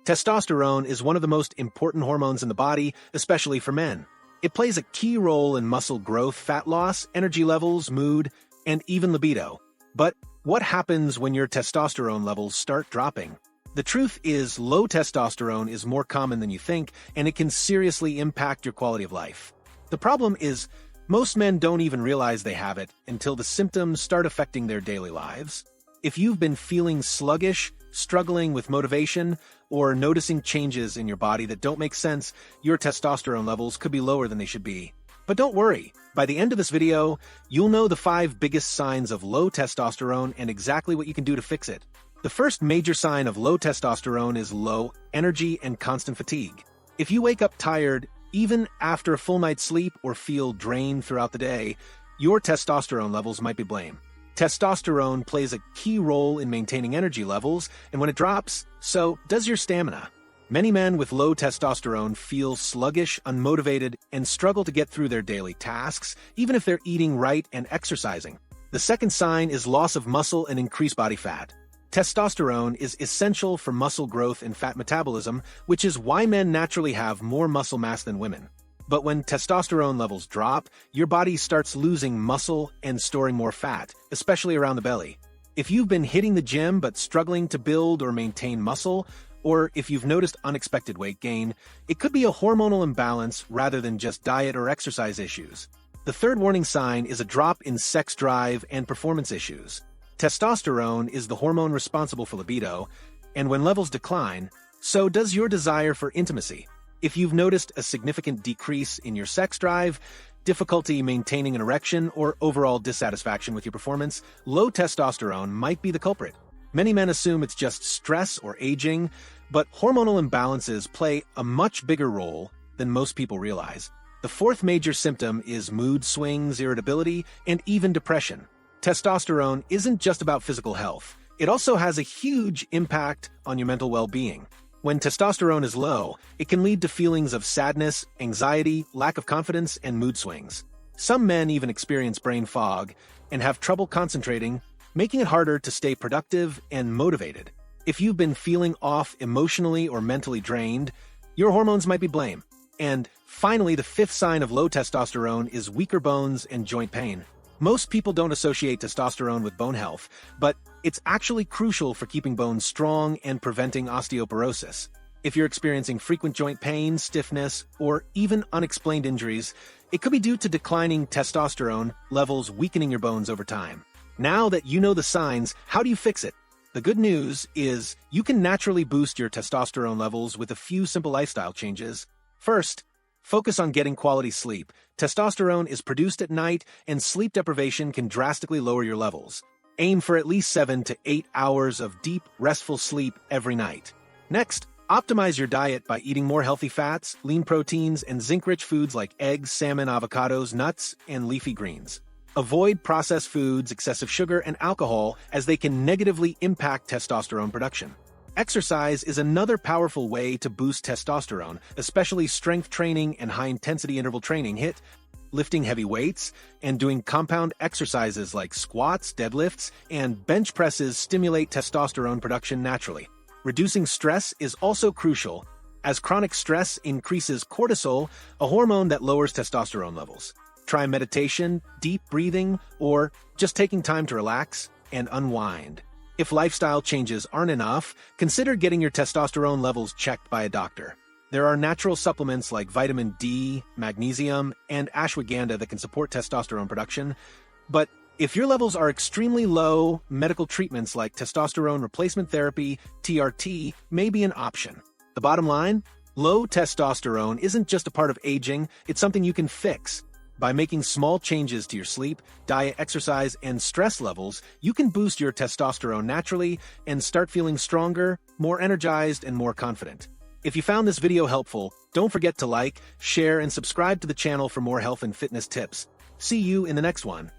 Testosterone is one of the most important hormones in the body, especially for men. It plays a key role in muscle growth, fat loss, energy levels, mood, and even libido. But what happens when your testosterone levels start dropping? The truth is, low testosterone is more common than you think, and it can seriously impact your quality of life. The problem is, most men don't even realize they have it until the symptoms start affecting their daily lives. If you've been feeling sluggish, struggling with motivation, or noticing changes in your body that don't make sense, your testosterone levels could be lower than they should be. But don't worry, by the end of this video, you'll know the 5 biggest signs of low testosterone and exactly what you can do to fix it. The first major sign of low testosterone is low energy and constant fatigue. If you wake up tired, even after a full night's sleep, or feel drained throughout the day, your testosterone levels might be blamed. Testosterone plays a key role in maintaining energy levels, and when it drops, so does your stamina. Many men with low testosterone feel sluggish, unmotivated, and struggle to get through their daily tasks, even if they're eating right and exercising. The second sign is loss of muscle and increased body fat. Testosterone is essential for muscle growth and fat metabolism, which is why men naturally have more muscle mass than women. But when testosterone levels drop, your body starts losing muscle and storing more fat, especially around the belly. If you've been hitting the gym but struggling to build or maintain muscle, or if you've noticed unexpected weight gain, it could be a hormonal imbalance rather than just diet or exercise issues. The third warning sign is a drop in sex drive and performance issues. Testosterone is the hormone responsible for libido, and when levels decline, so does your desire for intimacy. If you've noticed a significant decrease in your sex drive, difficulty maintaining an erection, or overall dissatisfaction with your performance, low testosterone might be the culprit. Many men assume it's just stress or aging, but hormonal imbalances play a much bigger role than most people realize. The fourth major symptom is mood swings, irritability, and even depression. Testosterone isn't just about physical health. It also has a huge impact on your mental well-being. When testosterone is low, it can lead to feelings of sadness, anxiety, lack of confidence, and mood swings. Some men even experience brain fog and have trouble concentrating, making it harder to stay productive and motivated. If you've been feeling off emotionally or mentally drained, your hormones might be blamed. And finally, the fifth sign of low testosterone is weaker bones and joint pain. Most people don't associate testosterone with bone health, but it's actually crucial for keeping bones strong and preventing osteoporosis. If you're experiencing frequent joint pain, stiffness, or even unexplained injuries, it could be due to declining testosterone levels weakening your bones over time. Now that you know the signs, how do you fix it? The good news is you can naturally boost your testosterone levels with a few simple lifestyle changes. First, focus on getting quality sleep. Testosterone is produced at night, and sleep deprivation can drastically lower your levels. Aim for at least 7 to 8 hours of deep, restful sleep every night. Next, optimize your diet by eating more healthy fats, lean proteins, and zinc-rich foods like eggs, salmon, avocados, nuts, and leafy greens. Avoid processed foods, excessive sugar, and alcohol, as they can negatively impact testosterone production. Exercise is another powerful way to boost testosterone, especially strength training and high-intensity interval training. Lifting heavy weights and doing compound exercises like squats, deadlifts, and bench presses stimulate testosterone production naturally. Reducing stress is also crucial, as chronic stress increases cortisol, a hormone that lowers testosterone levels. Try meditation, deep breathing, or just taking time to relax and unwind. If lifestyle changes aren't enough, consider getting your testosterone levels checked by a doctor. There are natural supplements like vitamin D, magnesium, and ashwagandha that can support testosterone production. But if your levels are extremely low, medical treatments like testosterone replacement therapy, TRT, may be an option. The bottom line? Low testosterone isn't just a part of aging, it's something you can fix. By making small changes to your sleep, diet, exercise, and stress levels, you can boost your testosterone naturally and start feeling stronger, more energized, and more confident. If you found this video helpful, don't forget to like, share, and subscribe to the channel for more health and fitness tips. See you in the next one.